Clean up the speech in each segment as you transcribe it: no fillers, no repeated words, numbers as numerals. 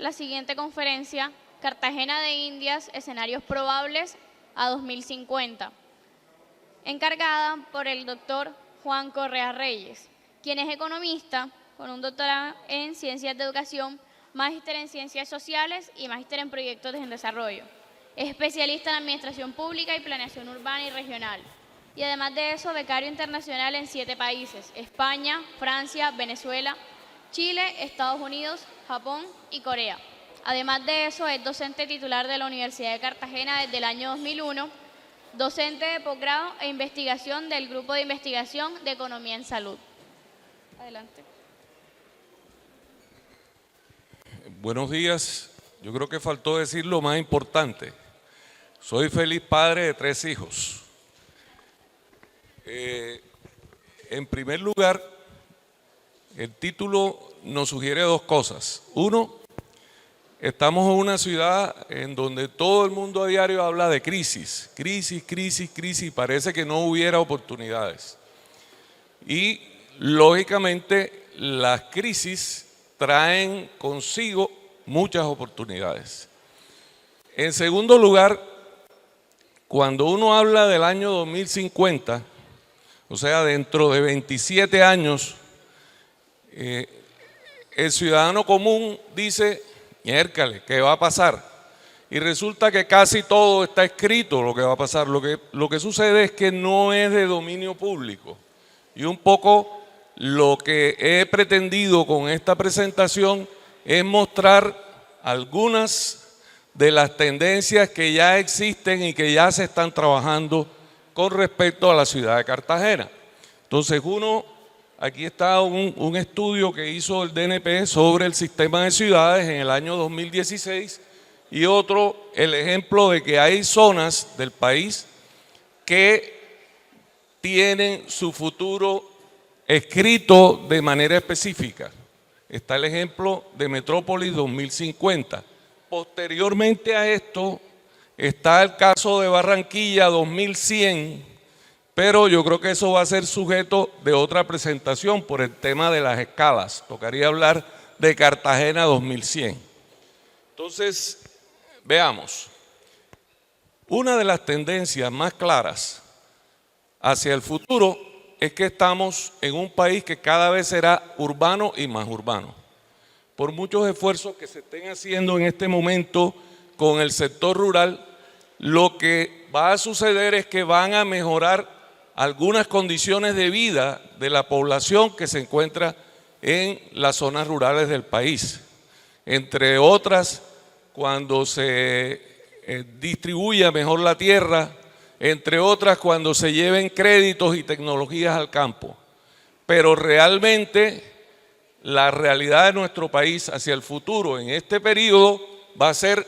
la siguiente conferencia, Cartagena de Indias, escenarios probables a 2050, encargada por el doctor Juan Correa Reyes, quien es economista con un doctorado en Ciencias de Educación, magíster en Ciencias Sociales y magíster en Proyectos de Desarrollo. Es especialista en Administración Pública y Planeación Urbana y Regional. Y además de eso, becario internacional en 7 países: España, Francia, Venezuela, Chile, Estados Unidos, Japón y Corea. Además de eso, es docente titular de la Universidad de Cartagena desde el año 2001, docente de posgrado e investigación del Grupo de Investigación de Economía en Salud. Adelante. Buenos días. Yo creo que faltó decir lo más importante. Soy feliz padre de 3 hijos. En primer lugar, el título nos sugiere 2 cosas. Uno, estamos en una ciudad en donde todo el mundo a diario habla de crisis, crisis, parece que no hubiera oportunidades. Y lógicamente las crisis traen consigo muchas oportunidades. En segundo lugar, cuando uno habla del año 2050, o sea, dentro de 27 años, el ciudadano común dice, miércoles, ¿qué va a pasar? Y resulta que casi todo está escrito lo que va a pasar. Lo que sucede es que no es de dominio público. Y un poco lo que he pretendido con esta presentación es mostrar algunas de las tendencias que ya existen y que ya se están trabajando con respecto a la ciudad de Cartagena. Entonces aquí está un estudio que hizo el DNP sobre el sistema de ciudades en el año 2016 y otro, el ejemplo de que hay zonas del país que tienen su futuro escrito de manera específica. Está el ejemplo de Metrópolis 2050. Posteriormente a esto está el caso de Barranquilla 2100, pero yo creo que eso va a ser sujeto de otra presentación por el tema de las escalas. Tocaría hablar de Cartagena 2100. Entonces, veamos. Una de las tendencias más claras hacia el futuro es que estamos en un país que cada vez será urbano y más urbano. Por muchos esfuerzos que se estén haciendo en este momento con el sector rural, lo que va a suceder es que van a mejorar algunas condiciones de vida de la población que se encuentra en las zonas rurales del país. Entre otras, cuando se distribuya mejor la tierra, entre otras, cuando se lleven créditos y tecnologías al campo. Pero realmente la realidad de nuestro país hacia el futuro en este periodo va a ser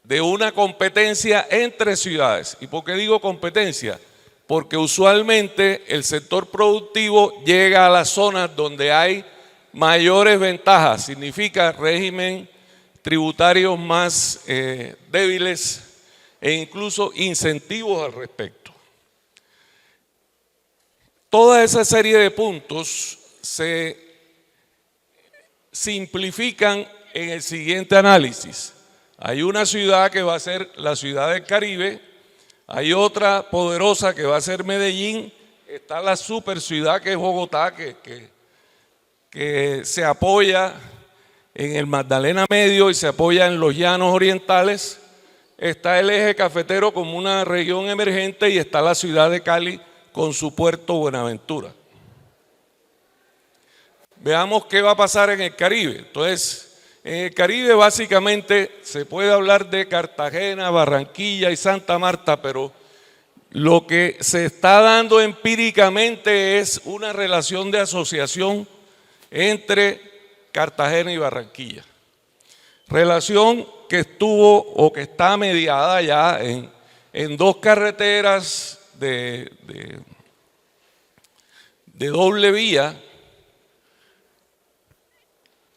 de una competencia entre ciudades. ¿Y por qué digo competencia? Porque usualmente el sector productivo llega a las zonas donde hay mayores ventajas, significa régimen tributarios más débiles e incluso incentivos al respecto. Toda esa serie de puntos se simplifican en el siguiente análisis. Hay una ciudad que va a ser la ciudad del Caribe, hay otra poderosa que va a ser Medellín, está la super ciudad que es Bogotá, que se apoya en el Magdalena Medio y se apoya en los llanos orientales, está el eje cafetero como una región emergente y está la ciudad de Cali con su puerto Buenaventura. Veamos qué va a pasar en el Caribe. Entonces, en el Caribe básicamente se puede hablar de Cartagena, Barranquilla y Santa Marta, pero lo que se está dando empíricamente es una relación de asociación entre Cartagena y Barranquilla. Relación que estuvo o que está mediada ya en 2 carreteras de doble vía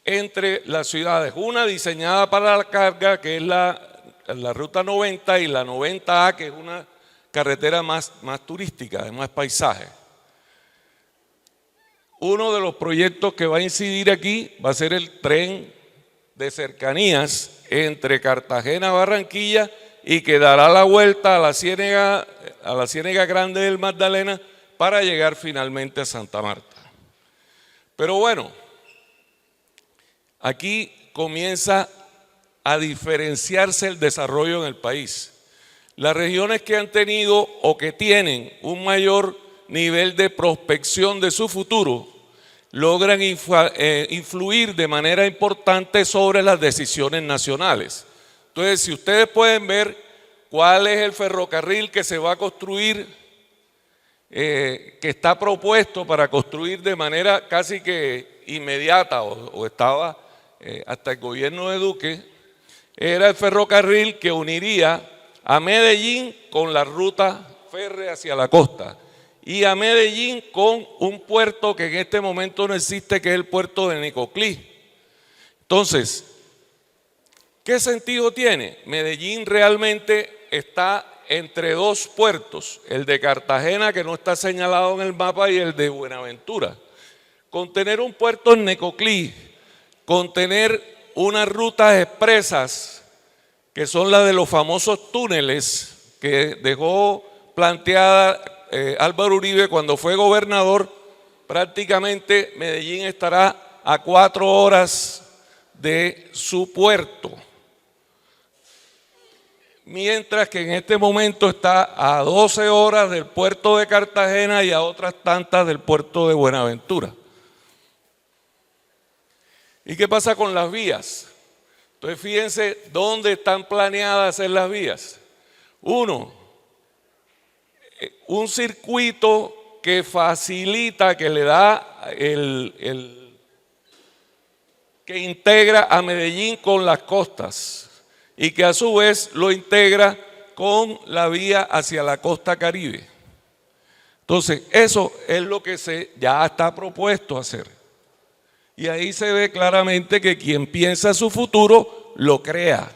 entre las ciudades, una diseñada para la carga, que es la ruta 90, y la 90A, que es una carretera más turística, de más paisaje. Uno de los proyectos que va a incidir aquí va a ser el tren de cercanías entre Cartagena y Barranquilla y que dará la vuelta a la Ciénega Grande del Magdalena para llegar finalmente a Santa Marta. Pero bueno, aquí comienza a diferenciarse el desarrollo en el país. Las regiones que han tenido o que tienen un mayor nivel de prospección de su futuro logran influir de manera importante sobre las decisiones nacionales. Entonces, si ustedes pueden ver cuál es el ferrocarril que se va a construir, que está propuesto para construir de manera casi que inmediata, o estaba hasta el gobierno de Duque, era el ferrocarril que uniría a Medellín con la ruta férrea hacia la costa y a Medellín con un puerto que en este momento no existe, que es el puerto de Necoclí. Entonces, ¿qué sentido tiene? Medellín realmente está entre dos puertos, el de Cartagena, que no está señalado en el mapa, y el de Buenaventura. Con tener un puerto en Necoclí, con tener unas rutas expresas, que son las de los famosos túneles que dejó planteada Álvaro Uribe cuando fue gobernador, prácticamente Medellín estará a 4 horas de su puerto, mientras que en este momento está a 12 horas del puerto de Cartagena y a otras tantas del puerto de Buenaventura. ¿Y qué pasa con las vías? Entonces fíjense dónde están planeadas hacer las vías. Uno, un circuito que facilita, que le da que integra a Medellín con las costas y que a su vez lo integra con la vía hacia la costa Caribe. Entonces, eso es lo que ya está propuesto hacer. Y ahí se ve claramente que quien piensa su futuro lo crea,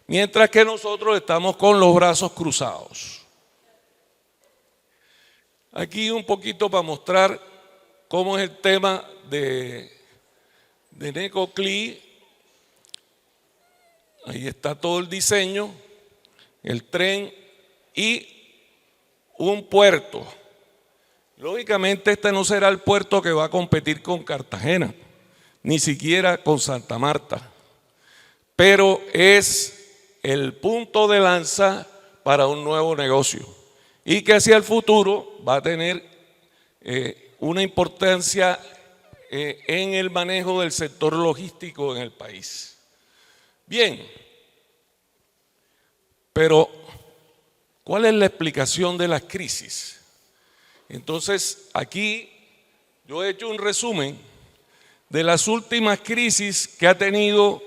mientras que nosotros estamos con los brazos cruzados. Aquí un poquito para mostrar cómo es el tema de Necoclí. Ahí está todo el diseño, el tren y un puerto. Lógicamente este no será el puerto que va a competir con Cartagena, ni siquiera con Santa Marta, pero es el punto de lanza para un nuevo negocio y que hacia el futuro va a tener una importancia en el manejo del sector logístico en el país. Bien, pero ¿cuál es la explicación de las crisis? Entonces, aquí yo he hecho un resumen de las últimas crisis que ha tenido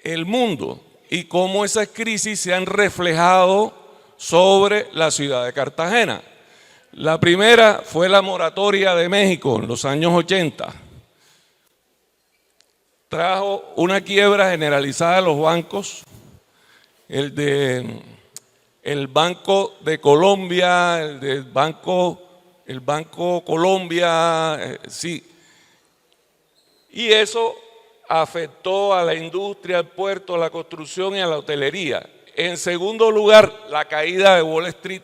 el mundo y cómo esas crisis se han reflejado sobre la ciudad de Cartagena. La primera fue la moratoria de México en los años 80. Trajo una quiebra generalizada de los bancos, el Banco de Colombia, el Banco Colombia, sí. Y eso afectó a la industria, al puerto, a la construcción y a la hotelería. En segundo lugar, la caída de Wall Street.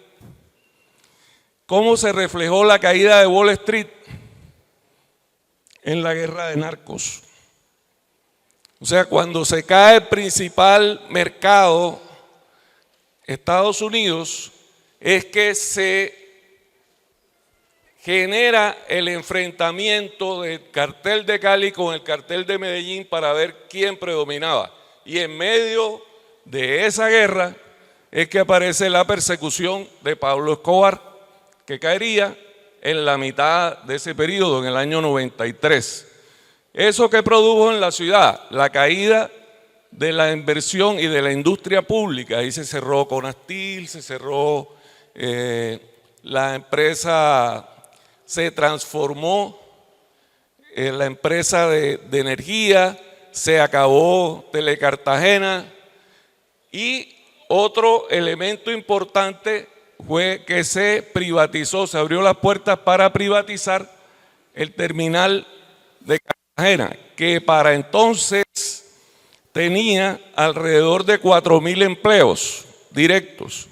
¿Cómo se reflejó la caída de Wall Street? En la guerra de narcos. O sea, cuando se cae el principal mercado, Estados Unidos, es que se genera el enfrentamiento del cartel de Cali con el cartel de Medellín para ver quién predominaba. Y en medio de esa guerra es que aparece la persecución de Pablo Escobar, que caería en la mitad de ese periodo, en el año 93. ¿Eso que produjo en la ciudad? La caída de la inversión y de la industria pública. Ahí se cerró Conastil, se cerró la empresa, se transformó en la empresa de energía, se acabó Telecartagena y otro elemento importante fue que se privatizó, se abrió las puertas para privatizar el terminal de Cartagena, que para entonces tenía alrededor de 4.000 empleos directos.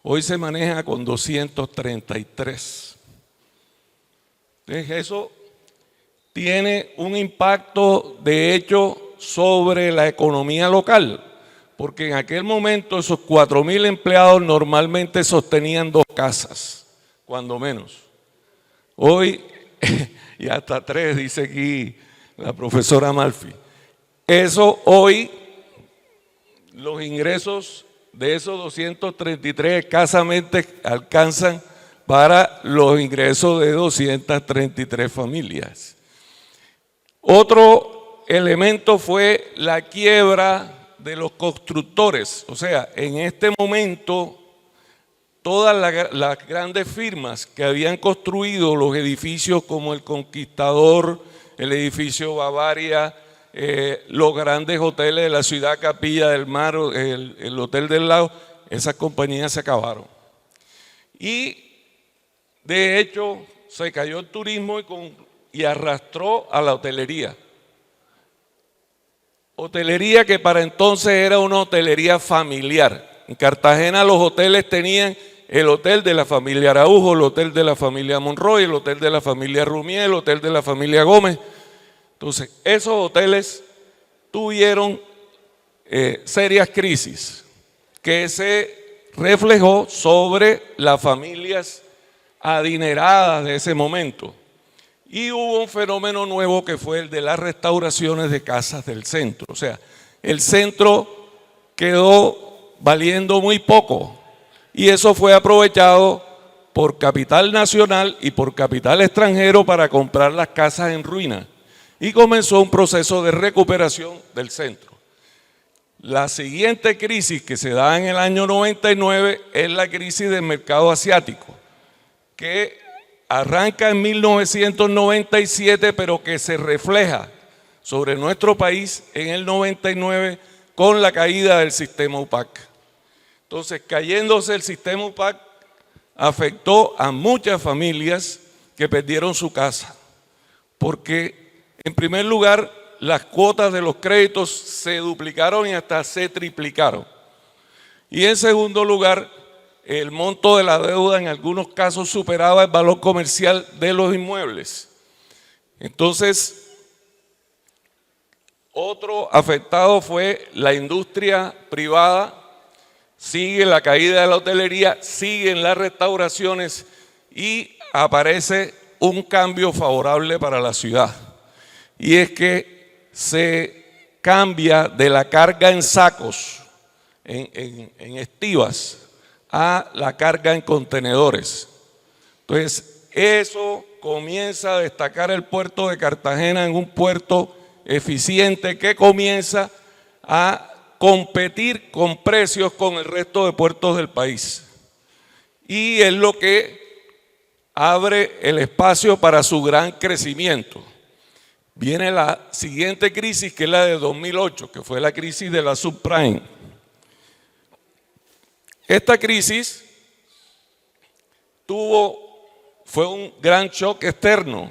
Hoy se maneja con 233. Entonces eso tiene un impacto, de hecho, sobre la economía local, porque en aquel momento esos 4.000 empleados normalmente sostenían 2 casas, cuando menos. Hoy, y hasta 3, dice aquí la profesora Malfi. Eso hoy, los ingresos de esos 233 escasamente alcanzan para los ingresos de 233 familias. Otro elemento fue la quiebra de los constructores. O sea, en este momento todas las grandes firmas que habían construido los edificios como el Conquistador, el edificio Bavaria, los grandes hoteles de la ciudad Capilla del Mar, el Hotel del Lago, esas compañías se acabaron. Y de hecho se cayó el turismo y arrastró a la hotelería. Hotelería que para entonces era una hotelería familiar. En Cartagena los hoteles tenían el hotel de la familia Araujo, el hotel de la familia Monroy, el hotel de la familia Rumiel, el hotel de la familia Gómez. Entonces, esos hoteles tuvieron serias crisis que se reflejó sobre las familias adineradas de ese momento. Y hubo un fenómeno nuevo que fue el de las restauraciones de casas del centro. O sea, el centro quedó valiendo muy poco y eso fue aprovechado por capital nacional y por capital extranjero para comprar las casas en ruina. Y comenzó un proceso de recuperación del centro. La siguiente crisis que se da en el año 99 es la crisis del mercado asiático, que arranca en 1997, pero que se refleja sobre nuestro país en el 99 con la caída del sistema UPAC. Entonces, cayéndose el sistema UPAC, afectó a muchas familias que perdieron su casa, porque en primer lugar, las cuotas de los créditos se duplicaron y hasta se triplicaron. Y en segundo lugar, el monto de la deuda en algunos casos superaba el valor comercial de los inmuebles. Entonces, otro afectado fue la industria privada, sigue la caída de la hotelería, siguen las restauraciones y aparece un cambio favorable para la ciudad. Y es que se cambia de la carga en sacos, en estivas, a la carga en contenedores. Entonces, eso comienza a destacar el puerto de Cartagena en un puerto eficiente que comienza a competir con precios con el resto de puertos del país. Y es lo que abre el espacio para su gran crecimiento. Viene la siguiente crisis, que es la de 2008, que fue la crisis de la subprime. Esta crisis fue un gran shock externo.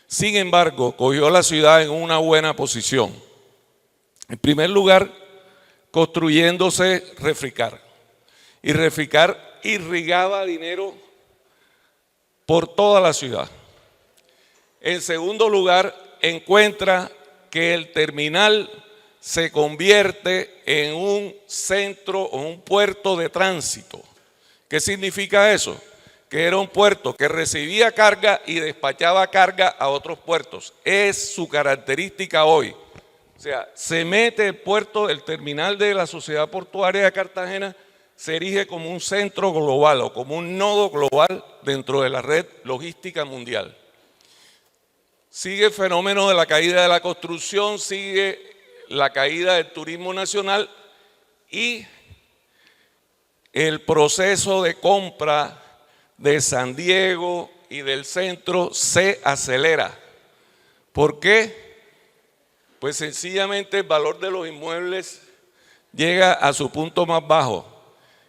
Sin embargo, cogió la ciudad en una buena posición. En primer lugar, construyéndose Refricar. Y Refricar irrigaba dinero por toda la ciudad. En segundo lugar, encuentra que el terminal se convierte en un centro o un puerto de tránsito. ¿Qué significa eso? Que era un puerto que recibía carga y despachaba carga a otros puertos. Es su característica hoy. O sea, se mete el terminal de la Sociedad Portuaria de Cartagena, se erige como un centro global o como un nodo global dentro de la red logística mundial. Sigue el fenómeno de la caída de la construcción, sigue la caída del turismo nacional y el proceso de compra de San Diego y del centro se acelera. ¿Por qué? Pues sencillamente el valor de los inmuebles llega a su punto más bajo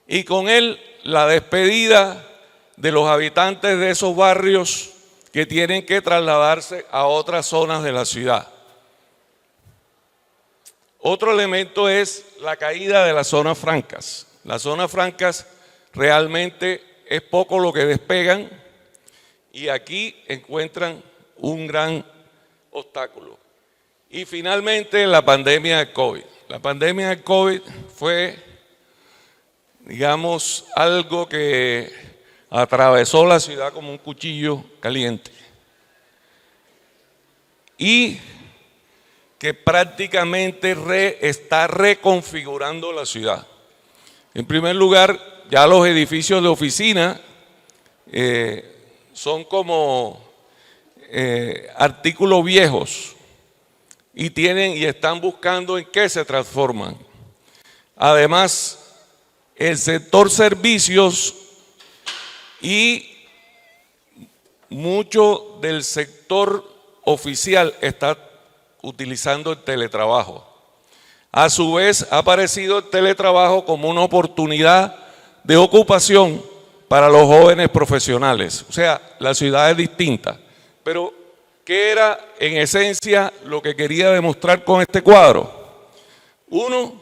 y con él la despedida de los habitantes de esos barrios que tienen que trasladarse a otras zonas de la ciudad. Otro elemento es la caída de las zonas francas. Las zonas francas realmente es poco lo que despegan y aquí encuentran un gran obstáculo. Y finalmente la pandemia del COVID. La pandemia del COVID fue, digamos, algo que atravesó la ciudad como un cuchillo caliente y que prácticamente está reconfigurando la ciudad. En primer lugar, ya los edificios de oficina son como artículos viejos y están buscando en qué se transforman. Además, el sector servicios y mucho del sector oficial está utilizando el teletrabajo. A su vez, ha aparecido el teletrabajo como una oportunidad de ocupación para los jóvenes profesionales. O sea, la ciudad es distinta. Pero, ¿qué era en esencia lo que quería demostrar con este cuadro? Uno,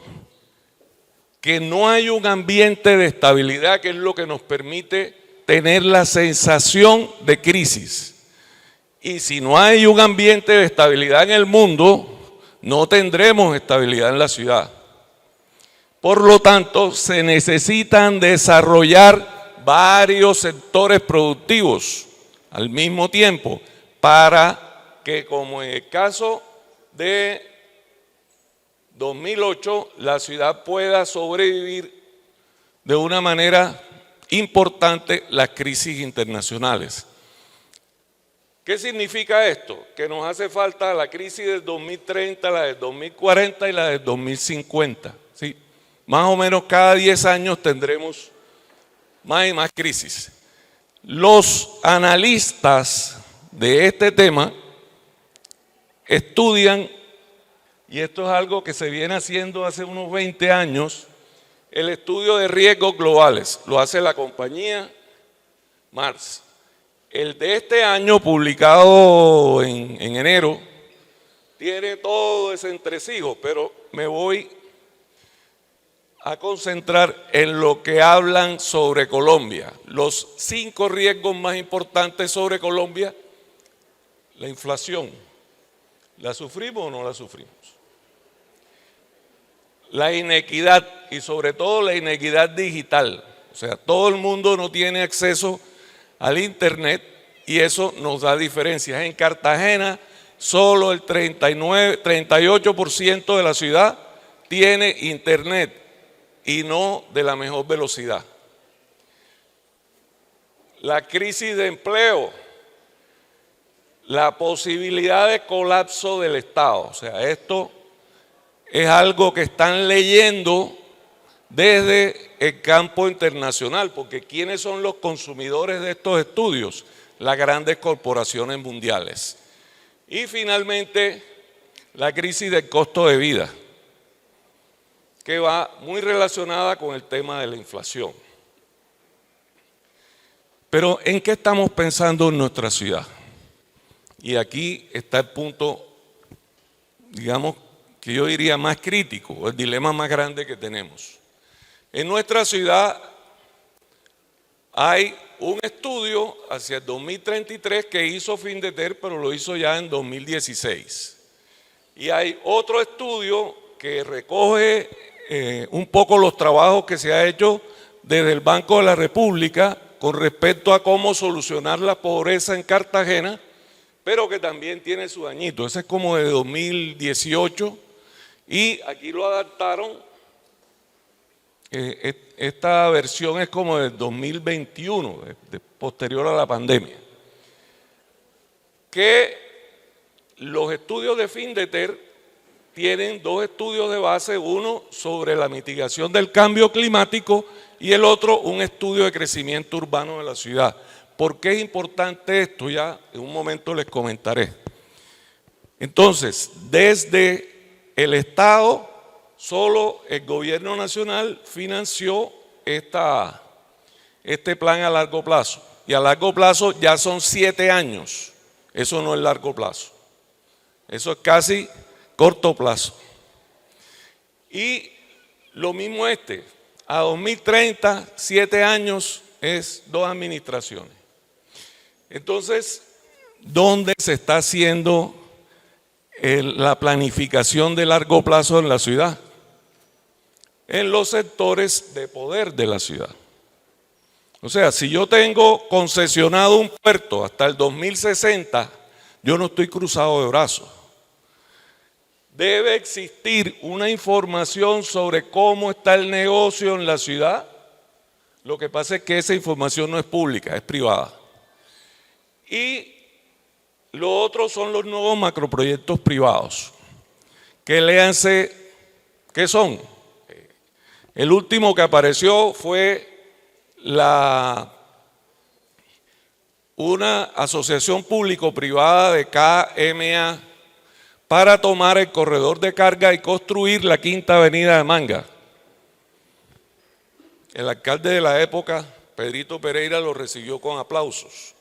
que no hay un ambiente de estabilidad, que es lo que nos permite tener la sensación de crisis. Y si no hay un ambiente de estabilidad en el mundo, no tendremos estabilidad en la ciudad. Por lo tanto, se necesitan desarrollar varios sectores productivos al mismo tiempo para que, como en el caso de 2008, la ciudad pueda sobrevivir de una manera importante las crisis internacionales. ¿Qué significa esto? Que nos hace falta la crisis del 2030, la del 2040 y la del 2050. ¿Sí? Más o menos cada 10 años tendremos más y más crisis. Los analistas de este tema estudian, y esto es algo que se viene haciendo hace unos 20 años, el estudio de riesgos globales. Lo hace la compañía Mars. El de este año, publicado en enero, tiene todo ese entresijo, pero me voy a concentrar en lo que hablan sobre Colombia. Los 5 riesgos más importantes sobre Colombia: la inflación. ¿La sufrimos o no la sufrimos? La inequidad, y sobre todo la inequidad digital. O sea, todo el mundo no tiene acceso al internet y eso nos da diferencias. En Cartagena solo el 38% de la ciudad tiene internet y no de la mejor velocidad. La crisis de empleo, la posibilidad de colapso del Estado. O sea, esto es algo que están leyendo desde el campo internacional, porque ¿quiénes son los consumidores de estos estudios? Las grandes corporaciones mundiales. Y finalmente, la crisis del costo de vida, que va muy relacionada con el tema de la inflación. Pero ¿en qué estamos pensando en nuestra ciudad? Y aquí está el punto, digamos, que yo diría más crítico, el dilema más grande que tenemos. En nuestra ciudad hay un estudio hacia el 2033 que hizo Findeter, pero lo hizo ya en 2016. Y hay otro estudio que recoge un poco los trabajos que se ha hecho desde el Banco de la República con respecto a cómo solucionar la pobreza en Cartagena, pero que también tiene su añito. Ese es como de 2018 y aquí lo adaptaron. Esta versión es como del 2021, posterior a la pandemia. Que los estudios de Findeter tienen 2 estudios de base, uno sobre la mitigación del cambio climático y el otro un estudio de crecimiento urbano de la ciudad. ¿Por qué es importante esto? Ya en un momento les comentaré. Entonces, desde el Estado, solo el gobierno nacional financió este plan a largo plazo. Y a largo plazo ya son 7 años. Eso no es largo plazo. Eso es casi corto plazo. Y lo mismo a 2030, 7 años es 2 administraciones. Entonces, ¿dónde se está haciendo la planificación de largo plazo en la ciudad? En los sectores de poder de la ciudad. O sea, si yo tengo concesionado un puerto hasta el 2060, yo no estoy cruzado de brazos. Debe existir una información sobre cómo está el negocio en la ciudad. Lo que pasa es que esa información no es pública, es privada. Y lo otro son los nuevos macroproyectos privados. Que léanse, ¿qué son? El último que apareció fue una asociación público-privada de KMA para tomar el corredor de carga y construir la Quinta Avenida de Manga. El alcalde de la época, Pedrito Pereira, lo recibió con aplausos.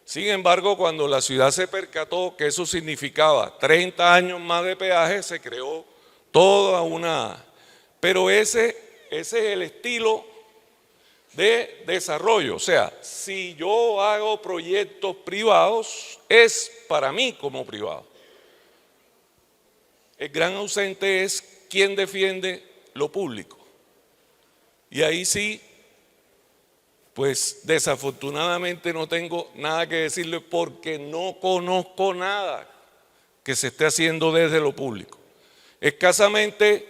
Sin embargo, cuando la ciudad se percató que eso significaba 30 años más de peaje, se creó toda una... Pero ese es el estilo de desarrollo. O sea, si yo hago proyectos privados, es para mí como privado. El gran ausente es quien defiende lo público. Y ahí sí, pues desafortunadamente no tengo nada que decirle porque no conozco nada que se esté haciendo desde lo público. Escasamente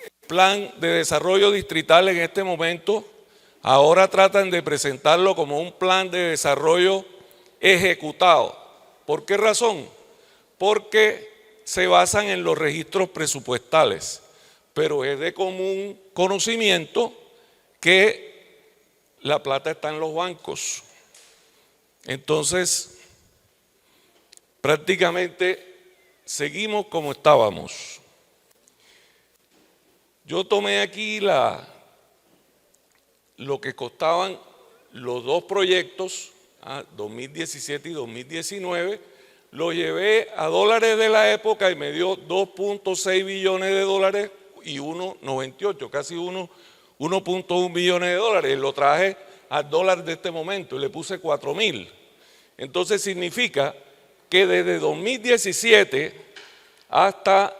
el plan de desarrollo distrital en este momento, ahora tratan de presentarlo como un plan de desarrollo ejecutado. ¿Por qué razón? Porque se basan en los registros presupuestales, pero es de común conocimiento que la plata está en los bancos. Entonces, prácticamente seguimos como estábamos. Yo tomé aquí lo que costaban los dos proyectos, 2017 y 2019, lo llevé a dólares de la época y me dio 2.6 billones de dólares y 1.98, casi 1.1 billones de dólares. Lo traje al dólar de este momento y le puse 4.000. Entonces significa que desde 2017 hasta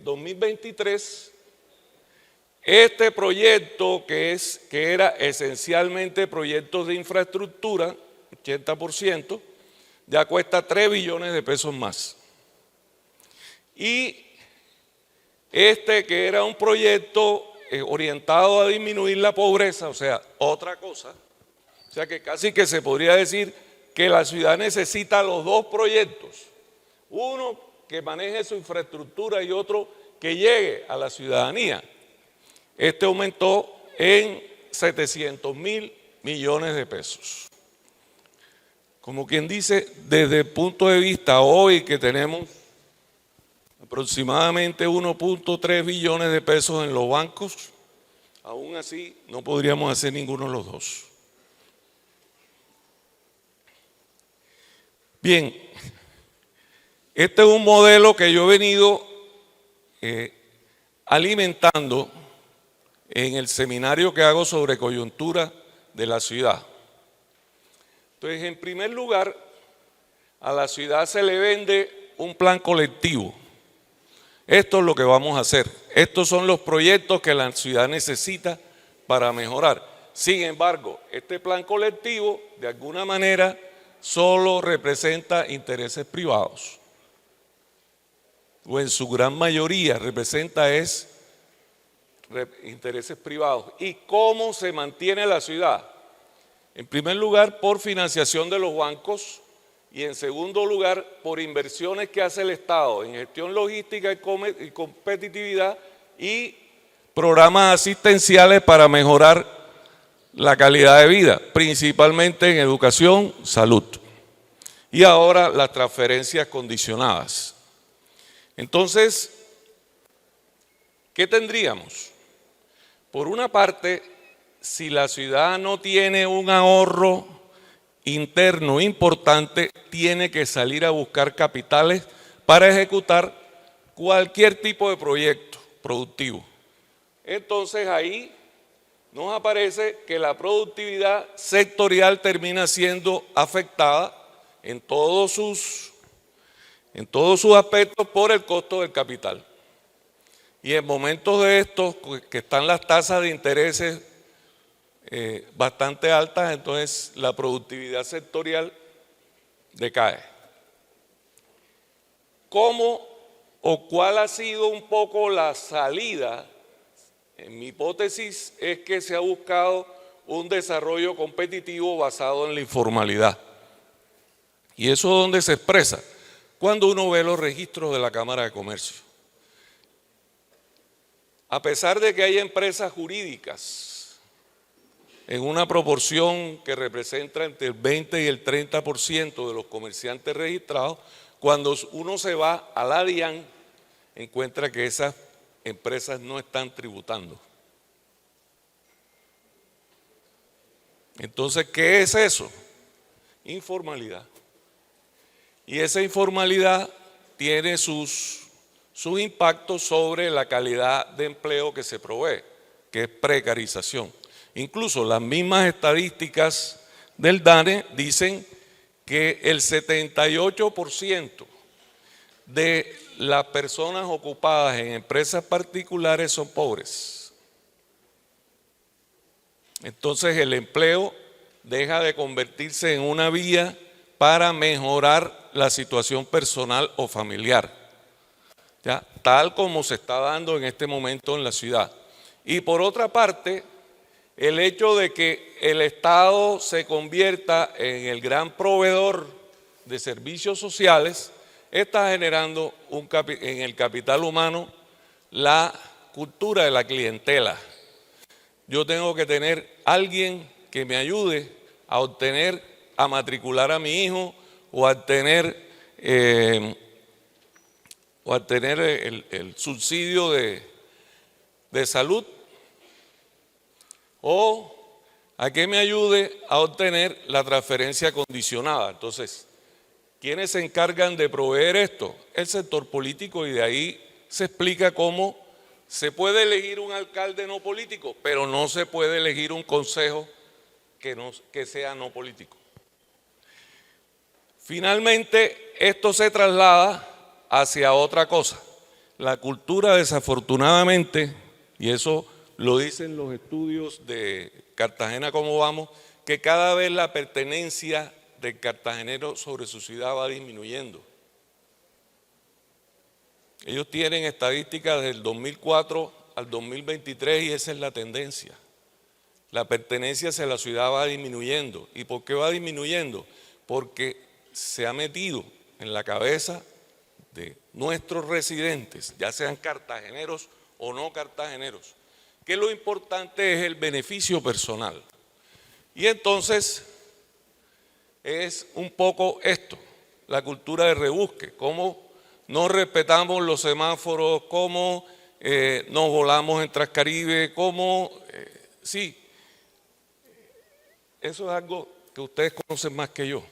2023, este proyecto que era esencialmente proyectos de infraestructura, 80%, ya cuesta 3 billones de pesos más. Y este que era un proyecto orientado a disminuir la pobreza, o sea, otra cosa, o sea que casi que se podría decir que la ciudad necesita los dos proyectos, uno que maneje su infraestructura y otro que llegue a la ciudadanía. Este aumentó en 700.000 millones de pesos. Como quien dice, desde el punto de vista hoy que tenemos aproximadamente 1.3 billones de pesos en los bancos, aún así no podríamos hacer ninguno de los dos. Bien, este es un modelo que yo he venido alimentando en el seminario que hago sobre coyuntura de la ciudad. Entonces, en primer lugar, a la ciudad se le vende un plan colectivo. Esto es lo que vamos a hacer. Estos son los proyectos que la ciudad necesita para mejorar. Sin embargo, este plan colectivo, de alguna manera, solo representa intereses privados. O en su gran mayoría representa intereses privados. ¿Y cómo se mantiene la ciudad? En primer lugar, por financiación de los bancos y en segundo lugar, por inversiones que hace el Estado en gestión logística y competitividad y programas asistenciales para mejorar la calidad de vida, principalmente en educación, salud. Y ahora las transferencias condicionadas. Entonces, ¿qué tendríamos? Por una parte, si la ciudad no tiene un ahorro interno importante, tiene que salir a buscar capitales para ejecutar cualquier tipo de proyecto productivo. Entonces ahí nos aparece que la productividad sectorial termina siendo afectada en todos sus aspectos por el costo del capital. Y en momentos de estos, que están las tasas de intereses bastante altas, entonces la productividad sectorial decae. ¿Cómo o cuál ha sido un poco la salida? En mi hipótesis es que se ha buscado un desarrollo competitivo basado en la informalidad. ¿Y eso dónde se expresa? Cuando uno ve los registros de la Cámara de Comercio. A pesar de que hay empresas jurídicas en una proporción que representa entre el 20 y el 30% de los comerciantes registrados, cuando uno se va a la DIAN, encuentra que esas empresas no están tributando. Entonces, ¿qué es eso? Informalidad. Y esa informalidad tiene sus impactos sobre la calidad de empleo que se provee, que es precarización. Incluso las mismas estadísticas del DANE dicen que el 78% de las personas ocupadas en empresas particulares son pobres. Entonces el empleo deja de convertirse en una vía para mejorar la situación personal o familiar, ¿ya? Tal como se está dando en este momento en la ciudad. Y por otra parte, el hecho de que el Estado se convierta en el gran proveedor de servicios sociales está generando en el capital humano la cultura de la clientela. Yo tengo que tener alguien que me ayude a matricular a mi hijo o a tener el subsidio de salud, o a que me ayude a obtener la transferencia condicionada. Entonces, ¿quiénes se encargan de proveer esto? El sector político, y de ahí se explica cómo se puede elegir un alcalde no político, pero no se puede elegir un consejo que sea no político. Finalmente, esto se traslada hacia otra cosa. La cultura, desafortunadamente, y eso lo dicen los estudios de Cartagena Cómo Vamos, que cada vez la pertenencia del cartagenero sobre su ciudad va disminuyendo. Ellos tienen estadísticas del 2004 al 2023 y esa es la tendencia. La pertenencia hacia la ciudad va disminuyendo. ¿Y por qué va disminuyendo? Porque se ha metido en la cabeza de nuestros residentes, ya sean cartageneros o no cartageneros, que lo importante es el beneficio personal. Y entonces es un poco esto, la cultura de rebusque, cómo no respetamos los semáforos, cómo nos volamos en Transcaribe, cómo, sí, eso es algo que ustedes conocen más que yo.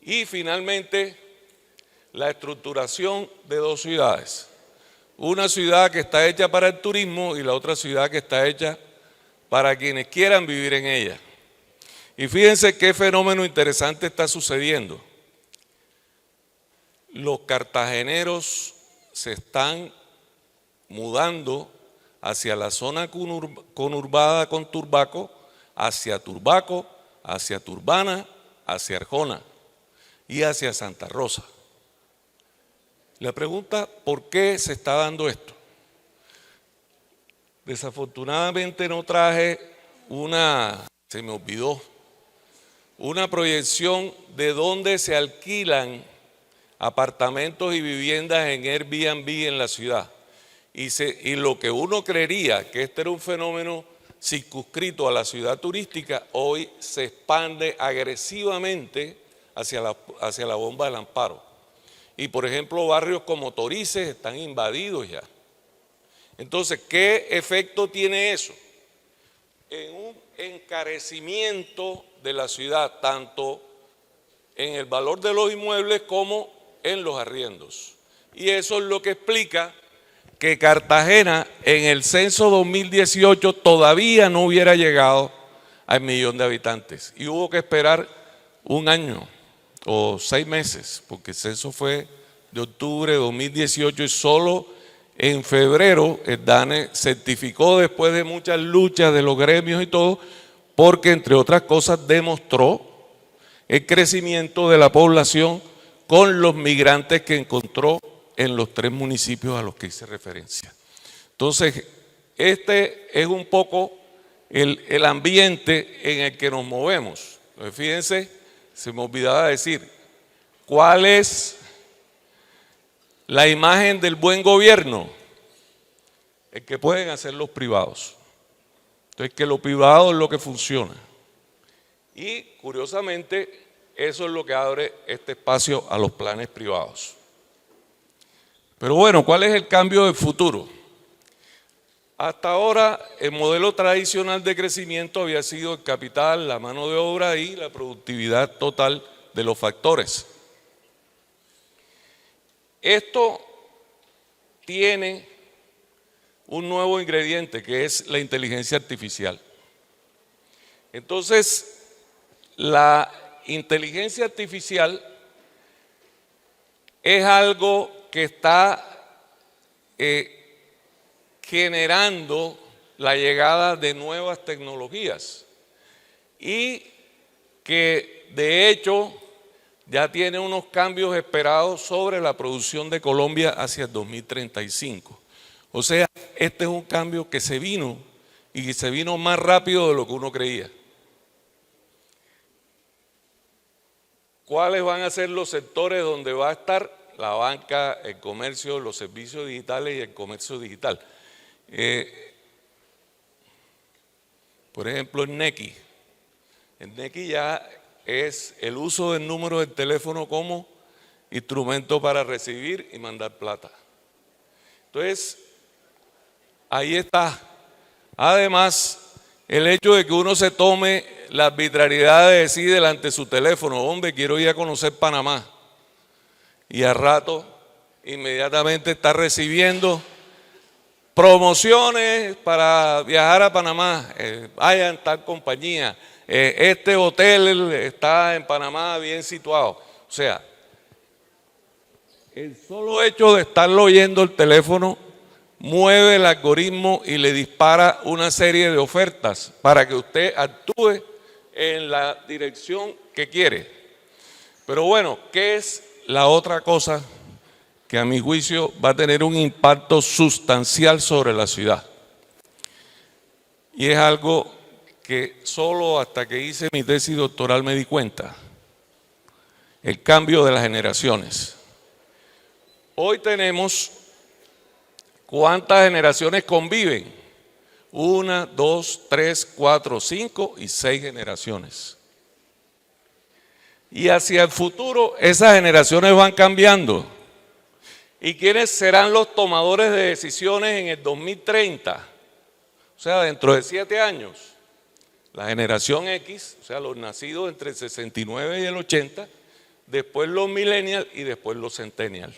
Y finalmente, la estructuración de dos ciudades. Una ciudad que está hecha para el turismo y la otra ciudad que está hecha para quienes quieran vivir en ella. Y fíjense qué fenómeno interesante está sucediendo. Los cartageneros se están mudando hacia la zona conurbada con Turbaco, hacia Turbana, hacia Arjona y hacia Santa Rosa. La pregunta, ¿por qué se está dando esto? Desafortunadamente no traje se me olvidó, una proyección de dónde se alquilan apartamentos y viviendas en Airbnb en la ciudad. Y lo que uno creería que este era un fenómeno circunscrito a la ciudad turística, hoy se expande agresivamente hacia la bomba del Amparo. Y por ejemplo, barrios como Torices están invadidos ya. Entonces, ¿qué efecto tiene eso? En un encarecimiento de la ciudad, tanto en el valor de los inmuebles como en los arriendos. Y eso es lo que explica que Cartagena en el censo 2018 todavía no hubiera llegado al 1.000.000 de habitantes. Y hubo que esperar un año o 6 meses, porque el censo fue de octubre de 2018 y solo en febrero el DANE certificó, después de muchas luchas de los gremios y todo, porque entre otras cosas demostró el crecimiento de la población con los migrantes que encontró en los 3 municipios a los que hice referencia. Entonces, este es un poco el ambiente en el que nos movemos. Entonces, fíjense, se me olvidaba decir, ¿cuál es la imagen del buen gobierno? El que pueden hacer los privados. Entonces, que lo privado es lo que funciona. Y, curiosamente, eso es lo que abre este espacio a los planes privados. Pero bueno, ¿cuál es el cambio del futuro? Hasta ahora el modelo tradicional de crecimiento había sido el capital, la mano de obra y la productividad total de los factores. Esto tiene un nuevo ingrediente que es la inteligencia artificial. Entonces, la inteligencia artificial es algo que está generando la llegada de nuevas tecnologías y que de hecho ya tiene unos cambios esperados sobre la producción de Colombia hacia el 2035. O sea, este es un cambio que se vino y que se vino más rápido de lo que uno creía. ¿Cuáles van a ser los sectores donde va a estar? La banca, el comercio, los servicios digitales y el comercio digital. Por ejemplo, el NECI. El NECI ya es el uso del número del teléfono como instrumento para recibir y mandar plata. Entonces, ahí está. Además, el hecho de que uno se tome la arbitrariedad de decir delante de su teléfono, hombre, quiero ir a conocer Panamá. Y al rato, inmediatamente está recibiendo promociones para viajar a Panamá. Vayan tal compañía. Este hotel está en Panamá bien situado. O sea, el solo hecho de estarlo oyendo el teléfono mueve el algoritmo y le dispara una serie de ofertas para que usted actúe en la dirección que quiere. Pero bueno, ¿qué es la otra cosa que a mi juicio va a tener un impacto sustancial sobre la ciudad? Y es algo que solo hasta que hice mi tesis doctoral me di cuenta: el cambio de las generaciones. Hoy tenemos, ¿cuántas generaciones conviven? 1, 2, 3, 4, 5 y 6 generaciones. Y hacia el futuro esas generaciones van cambiando. ¿Y quiénes serán los tomadores de decisiones en el 2030? O sea, dentro de 7 años. La generación X, o sea, los nacidos entre el 69 y el 80, después los millennials y después los centennials.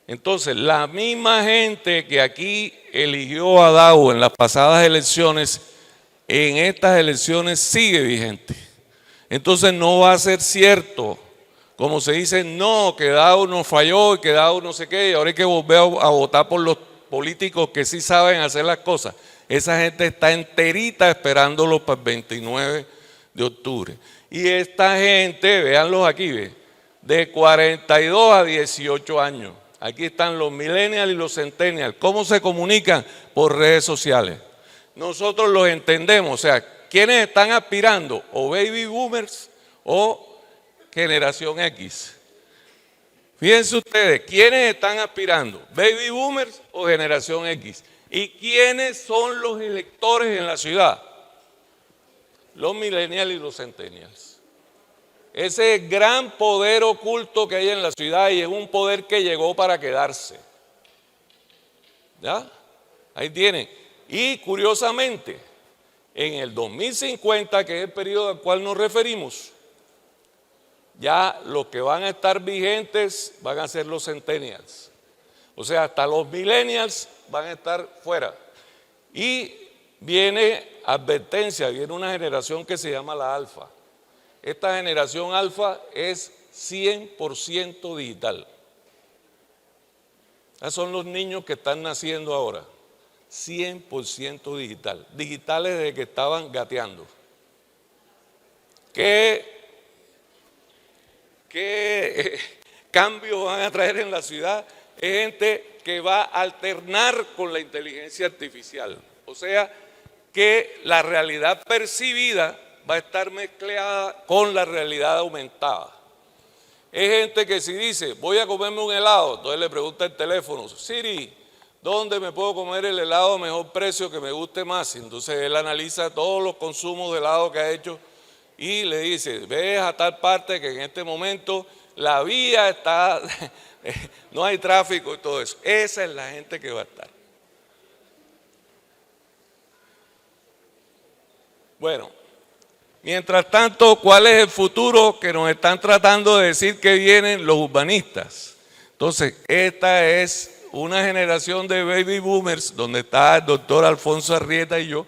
Entonces, la misma gente que aquí eligió a Dao en las pasadas elecciones, en estas elecciones sigue vigente. Entonces no va a ser cierto, como se dice, no, que Dao nos falló y que Dao no sé qué, y ahora hay que volver a votar por los políticos que sí saben hacer las cosas. Esa gente está enterita esperándolo para el 29 de octubre. Y esta gente, véanlos aquí, de 42 a 18 años. Aquí están los millennials y los centennials. ¿Cómo se comunican? Por redes sociales. Nosotros los entendemos, o sea, ¿quiénes están aspirando? O baby boomers o generación X. Fíjense ustedes, ¿quiénes están aspirando? ¿Baby boomers o generación X? ¿Y quiénes son los electores en la ciudad? Los millennials y los centennials. Ese gran poder oculto que hay en la ciudad, y es un poder que llegó para quedarse. ¿Ya? Ahí tienen. Y curiosamente, en el 2050, que es el periodo al cual nos referimos, Ya los que van a estar vigentes van a ser los centennials. O sea, hasta los millennials van a estar fuera. Y viene advertencia, viene una generación que se llama la alfa. Esta generación alfa es 100% digital. Esos son los niños que están naciendo ahora. 100% digital. Digitales desde que estaban gateando. ¿Qué cambios van a traer en la ciudad? Es gente que va a alternar con la inteligencia artificial. O sea, que la realidad percibida va a estar mezclada con la realidad aumentada. Es gente que si dice, voy a comerme un helado, entonces le pregunta el teléfono, Siri, ¿dónde me puedo comer el helado a mejor precio que me guste más? Entonces él analiza todos los consumos de helado que ha hecho y le dice, ves a tal parte que en este momento la vía está, no hay tráfico y todo eso. Esa es la gente que va a estar. Bueno, mientras tanto, ¿cuál es el futuro que nos están tratando de decir que vienen los urbanistas? Entonces, esta es una generación de baby boomers, donde está el doctor Alfonso Arrieta y yo,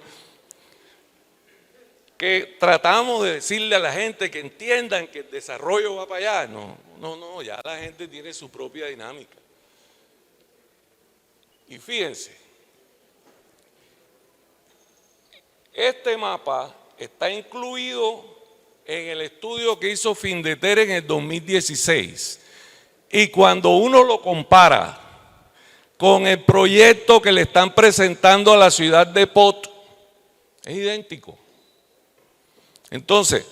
que tratamos de decirle a la gente que entiendan que el desarrollo va para allá. No, ya la gente tiene su propia dinámica. Y fíjense, este mapa está incluido en el estudio que hizo Findeter en el 2016. Y cuando uno lo compara con el proyecto que le están presentando a la ciudad de Pot, es idéntico. Entonces,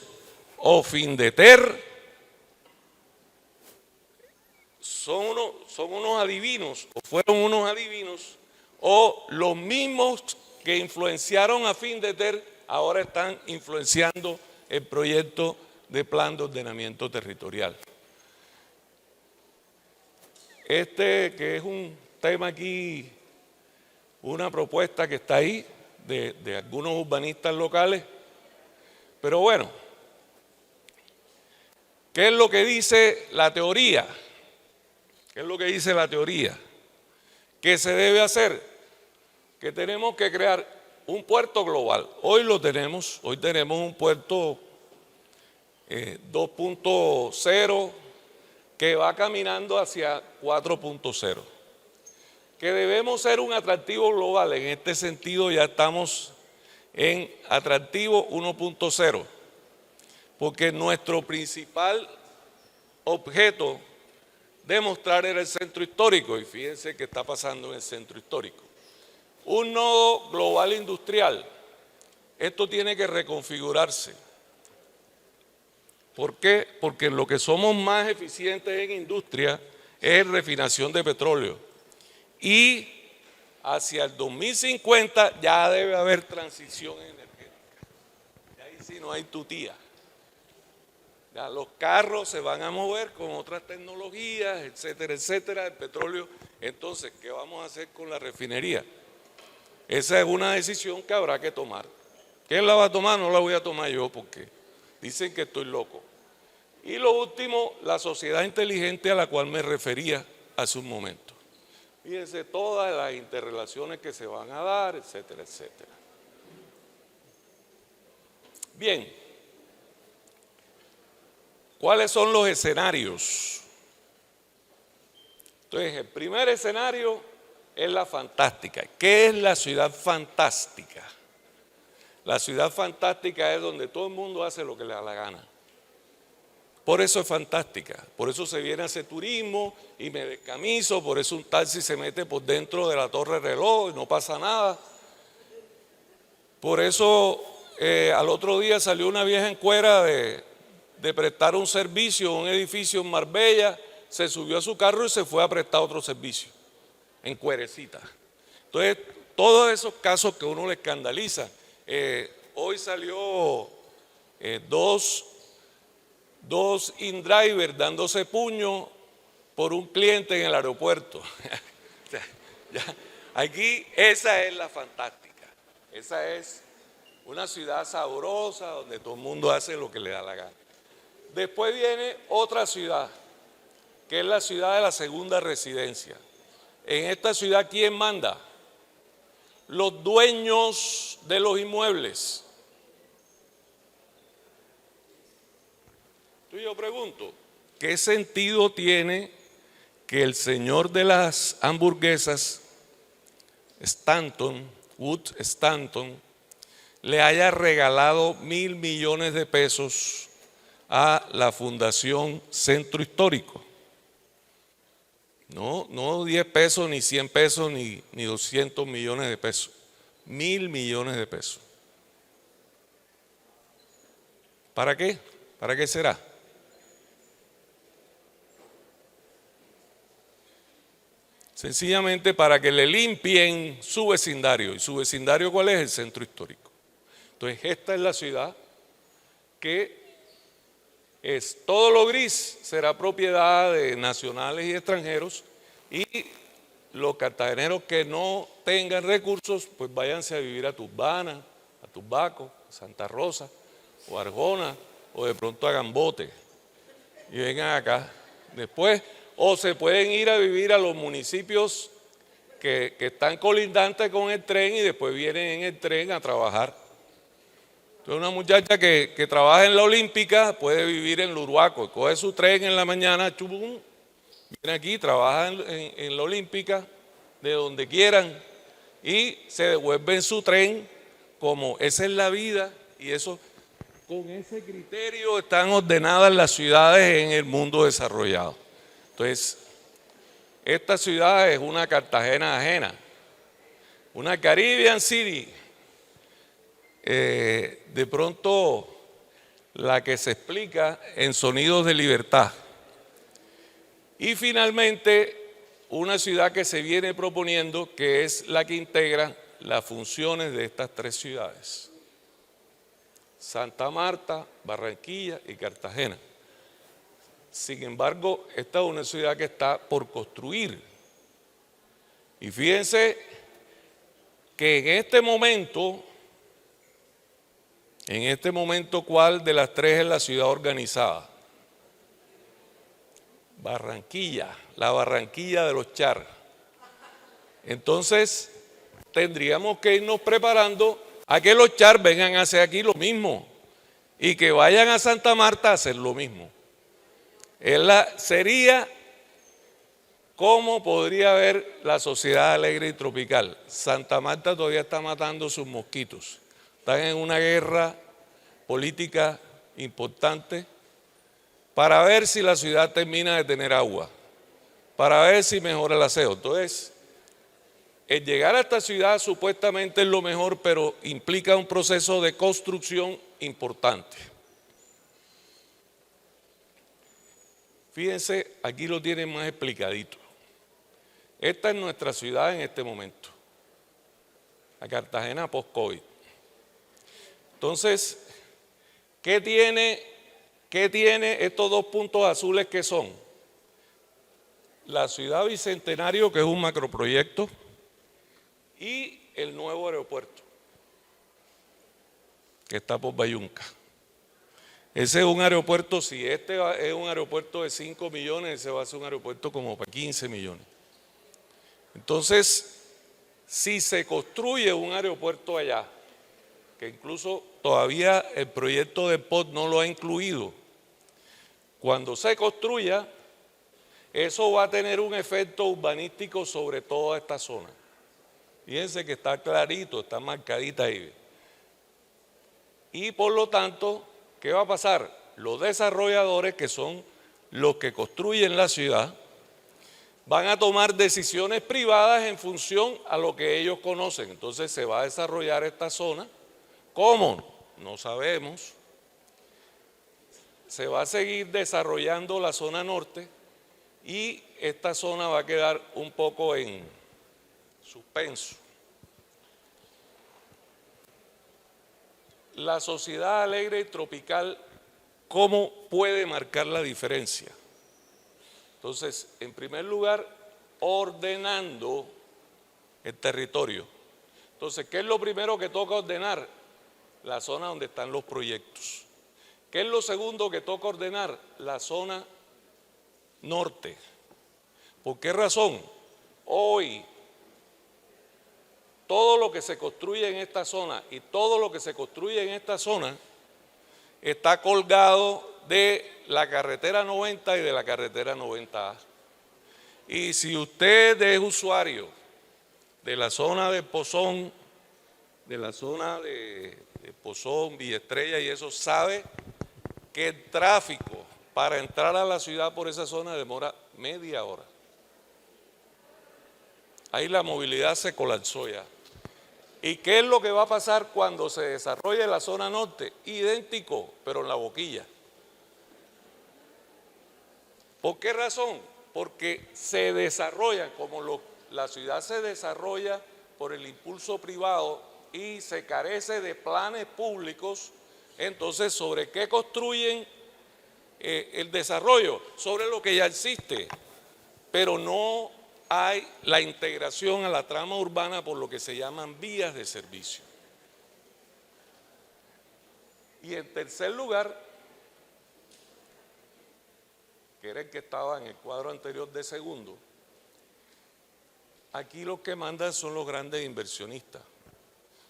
o Findeter son unos adivinos, o fueron unos adivinos, o los mismos que influenciaron a Findeter ahora están influenciando el proyecto de plan de ordenamiento territorial. Este que es un tema aquí, una propuesta que está ahí de algunos urbanistas locales, pero bueno, ¿qué es lo que dice la teoría? ¿Qué es lo que dice la teoría? ¿Qué se debe hacer? Que tenemos que crear un puerto global. Hoy lo tenemos, hoy tenemos un puerto 2.0 que va caminando hacia 4.0. Que debemos ser un atractivo global, en este sentido ya estamos en atractivo 1.0, porque nuestro principal objeto de mostrar era el centro histórico, y fíjense qué está pasando en el centro histórico. Un nodo global industrial, esto tiene que reconfigurarse. ¿Por qué? Porque lo que somos más eficientes en industria es refinación de petróleo. Y hacia el 2050 ya debe haber transición energética. Y ahí sí no hay tutía. Ya los carros se van a mover con otras tecnologías, etcétera, etcétera, el petróleo. Entonces, ¿qué vamos a hacer con la refinería? Esa es una decisión que habrá que tomar. ¿Quién la va a tomar? No la voy a tomar yo porque dicen que estoy loco. Y lo último, la sociedad inteligente a la cual me refería hace un momento. Fíjense todas las interrelaciones que se van a dar, etcétera, etcétera. Bien, ¿cuáles son los escenarios? Entonces, el primer escenario es la fantástica. ¿Qué es la ciudad fantástica? La ciudad fantástica es donde todo el mundo hace lo que le da la gana. Por eso es fantástica, por eso se viene a hacer turismo y me descamiso, por eso un taxi se mete por dentro de la torre reloj y no pasa nada. Por eso al otro día salió una vieja en cuera de prestar un servicio en un edificio en Marbella, se subió a su carro y se fue a prestar otro servicio, en cuerecita. Entonces, todos esos casos que uno le escandaliza. Hoy salió dos in-drivers dándose puño por un cliente en el aeropuerto. Aquí esa es la fantástica. Esa es una ciudad sabrosa donde todo el mundo hace lo que le da la gana. Después viene otra ciudad, que es la ciudad de la segunda residencia. En esta ciudad, ¿quién manda? Los dueños de los inmuebles. Entonces yo pregunto, ¿qué sentido tiene que el señor de las hamburguesas, Wood Stanton, le haya regalado 1.000 millones de pesos a la Fundación Centro Histórico? No 10 pesos, ni 100 pesos, ni 200 millones de pesos. 1.000 millones de pesos. ¿Para qué? ¿Para qué será? Sencillamente para que le limpien su vecindario. ¿Y su vecindario cuál es? El Centro Histórico. Entonces esta es la ciudad que es todo lo gris, será propiedad de nacionales y extranjeros, y los cartageneros que no tengan recursos, pues váyanse a vivir a Turbana, a Turbaco, a Santa Rosa, o a Arjona, o de pronto a Gambote, y vengan acá. Después, o se pueden ir a vivir a los municipios que están colindantes con el tren y después vienen en el tren a trabajar. Entonces una muchacha que trabaja en la Olímpica puede vivir en Luruaco, coge su tren en la mañana, chubum, viene aquí, trabaja en la Olímpica, de donde quieran, y se devuelve en su tren, como esa es la vida, y eso, con ese criterio están ordenadas las ciudades en el mundo desarrollado. Entonces, esta ciudad es una Cartagena ajena, una Caribbean City. De pronto la que se explica en Sonidos de Libertad. Y finalmente una ciudad que se viene proponiendo, que es la que integra las funciones de estas tres ciudades: Santa Marta, Barranquilla y Cartagena. Sin embargo, esta es una ciudad que está por construir. Y fíjense que en este momento, ¿cuál de las tres es la ciudad organizada? Barranquilla, la Barranquilla de los Char. Entonces, tendríamos que irnos preparando a que los Char vengan a hacer aquí lo mismo y que vayan a Santa Marta a hacer lo mismo. Sería como podría ver la sociedad alegre y tropical. Santa Marta todavía está matando sus mosquitos. Están en una guerra política importante para ver si la ciudad termina de tener agua, para ver si mejora el aseo. Entonces, el llegar a esta ciudad supuestamente es lo mejor, pero implica un proceso de construcción importante. Fíjense, aquí lo tienen más explicadito. Esta es nuestra ciudad en este momento, la Cartagena post-COVID. Entonces, ¿qué tiene estos dos puntos azules que son? La ciudad Bicentenario, que es un macroproyecto, y el nuevo aeropuerto, que está por Bayunca. Ese es un aeropuerto, si este es un aeropuerto de 5 millones, ese va a ser un aeropuerto como para 15 millones. Entonces, si se construye un aeropuerto allá, que incluso todavía el proyecto de POT no lo ha incluido, cuando se construya, eso va a tener un efecto urbanístico sobre toda esta zona. Fíjense que está clarito, está marcadita ahí. Y por lo tanto, ¿qué va a pasar? Los desarrolladores, que son los que construyen la ciudad, van a tomar decisiones privadas en función a lo que ellos conocen. Entonces se va a desarrollar esta zona. ¿Cómo? No sabemos. Se va a seguir desarrollando la zona norte y esta zona va a quedar un poco en suspenso. La sociedad alegre y tropical, ¿cómo puede marcar la diferencia? Entonces, en primer lugar, ordenando el territorio. Entonces, ¿qué es lo primero que toca ordenar? La zona donde están los proyectos. ¿Qué es lo segundo que toca ordenar? La zona norte. ¿Por qué razón? Hoy, todo lo que se construye en esta zona y todo lo que se construye en esta zona está colgado de la carretera 90 y de la carretera 90A. Y si usted es usuario de la zona de Pozón, Pozón, Villa Estrella y eso, sabe que el tráfico para entrar a la ciudad por esa zona demora media hora. Ahí la movilidad se colapsó ya. ¿Y qué es lo que va a pasar cuando se desarrolle la zona norte? Idéntico, pero en la boquilla. ¿Por qué razón? Porque se desarrolla, como la ciudad se desarrolla por el impulso privado y se carece de planes públicos, entonces ¿sobre qué construyen el desarrollo? Sobre lo que ya existe, pero no hay la integración a la trama urbana por lo que se llaman vías de servicio. Y en tercer lugar, que era el que estaba en el cuadro anterior de segundo, aquí los que mandan son los grandes inversionistas.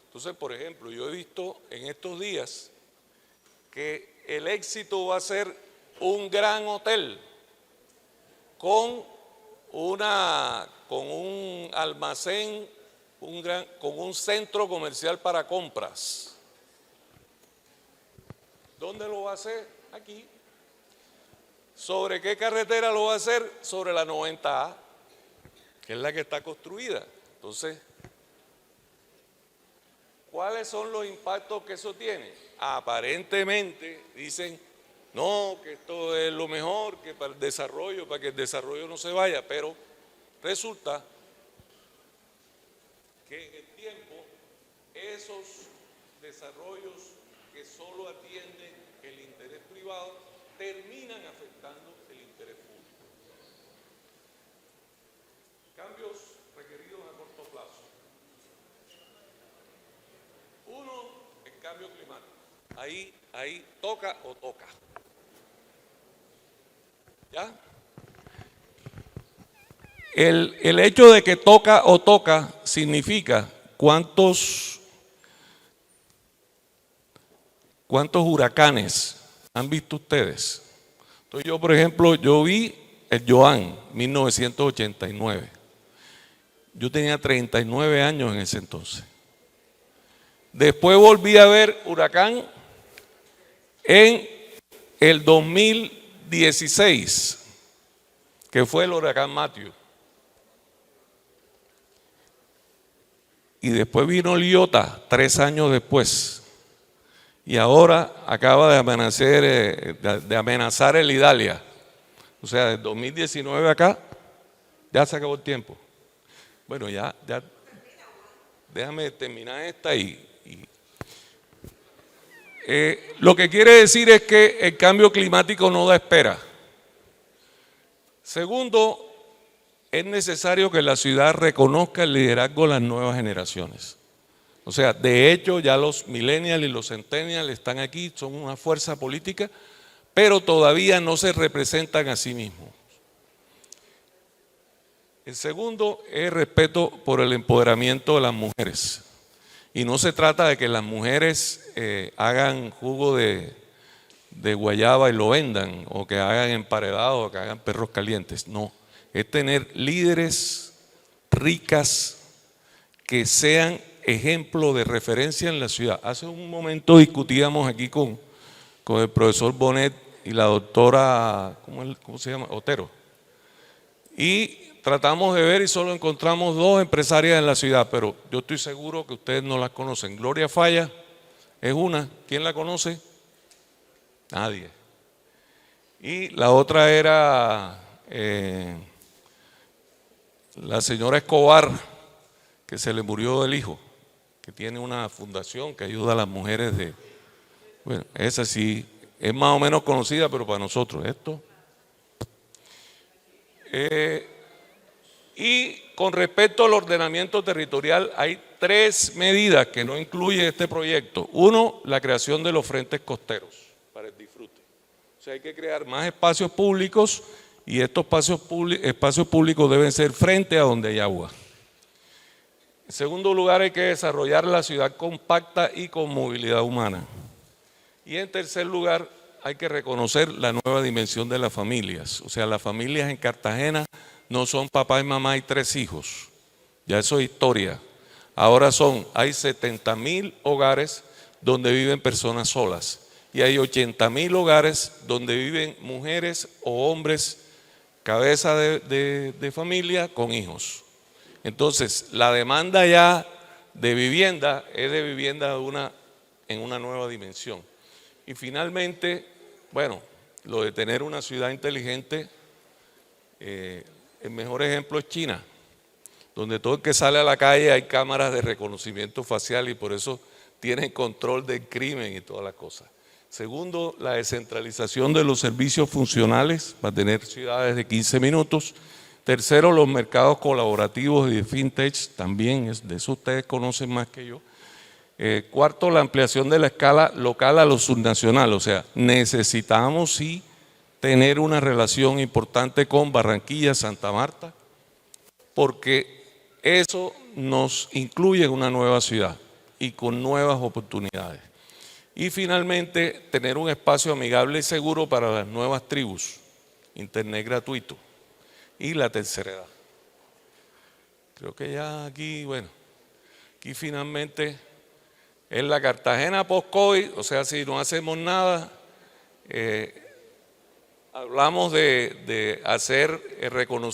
Entonces, por ejemplo, yo he visto en estos días que el éxito va a ser un gran hotel con un almacén, con un centro comercial para compras. ¿Dónde lo va a hacer? Aquí. ¿Sobre qué carretera lo va a hacer? Sobre la 90A, que es la que está construida. Entonces, ¿cuáles son los impactos que eso tiene? Aparentemente dicen, no, que esto es lo mejor, que para el desarrollo, para que el desarrollo no se vaya, pero resulta que en el tiempo esos desarrollos que solo atienden el interés privado terminan afectando el interés público. Cambios requeridos a corto plazo. Uno, el cambio climático. Ahí toca o toca. ¿Ya? El hecho de que toca o toca significa cuántos huracanes han visto ustedes. Entonces yo, por ejemplo, yo vi el Joan, 1989. Yo tenía 39 años en ese entonces. Después volví a ver huracán en el 2016, que fue el huracán Matthew. Y después vino el Iota 3 años después. Y ahora acaba de amenazar el Idalia. O sea, del 2019 acá, ya se acabó el tiempo. Bueno, ya déjame terminar esta lo que quiere decir es que el cambio climático no da espera. Segundo, es necesario que la ciudad reconozca el liderazgo de las nuevas generaciones. O sea, de hecho ya los millennials y los centennials están aquí, son una fuerza política, pero todavía no se representan a sí mismos. El segundo es respeto por el empoderamiento de las mujeres. Y no se trata de que las mujeres hagan jugo de guayaba y lo vendan, o que hagan emparedados, o que hagan perros calientes. No, es tener líderes ricas que sean ejemplo de referencia en la ciudad. Hace un momento discutíamos aquí con el profesor Bonet y la doctora, ¿cómo se llama? Otero. Y tratamos de ver y solo encontramos 2 empresarias en la ciudad, pero yo estoy seguro que ustedes no las conocen. Gloria Falla es una. ¿Quién la conoce? Nadie. Y la otra era la señora Escobar, que se le murió el hijo, que tiene una fundación que ayuda a las mujeres bueno, esa sí es más o menos conocida, pero para nosotros esto. Y con respecto al ordenamiento territorial, hay 3 medidas que no incluye este proyecto. 1, la creación de los frentes costeros, para el disfrute. O sea, hay que crear más espacios públicos y estos espacios públicos deben ser frente a donde hay agua. En segundo lugar, hay que desarrollar la ciudad compacta y con movilidad humana. Y en tercer lugar, hay que reconocer la nueva dimensión de las familias. O sea, las familias en Cartagena no son papá y mamá y 3 hijos. Ya eso es historia. Ahora hay 70.000 hogares donde viven personas solas. Y hay 80.000 hogares donde viven mujeres o hombres, cabeza de familia con hijos. Entonces, la demanda ya de vivienda es de vivienda en una nueva dimensión. Y finalmente, bueno, lo de tener una ciudad inteligente, el mejor ejemplo es China, donde todo el que sale a la calle hay cámaras de reconocimiento facial y por eso tienen control del crimen y todas las cosas. Segundo, la descentralización de los servicios funcionales para tener ciudades de 15 minutos. Tercero, los mercados colaborativos y de fintech, también, de eso ustedes conocen más que yo. Cuarto, la ampliación de la escala local a lo subnacional, o sea, necesitamos sí tener una relación importante con Barranquilla, Santa Marta, porque eso nos incluye en una nueva ciudad y con nuevas oportunidades. Y finalmente, tener un espacio amigable y seguro para las nuevas tribus, internet gratuito y la tercera edad. Creo que ya aquí, bueno, aquí finalmente es la Cartagena post-COVID, o sea, si no hacemos nada, hablamos de hacer el reconocimiento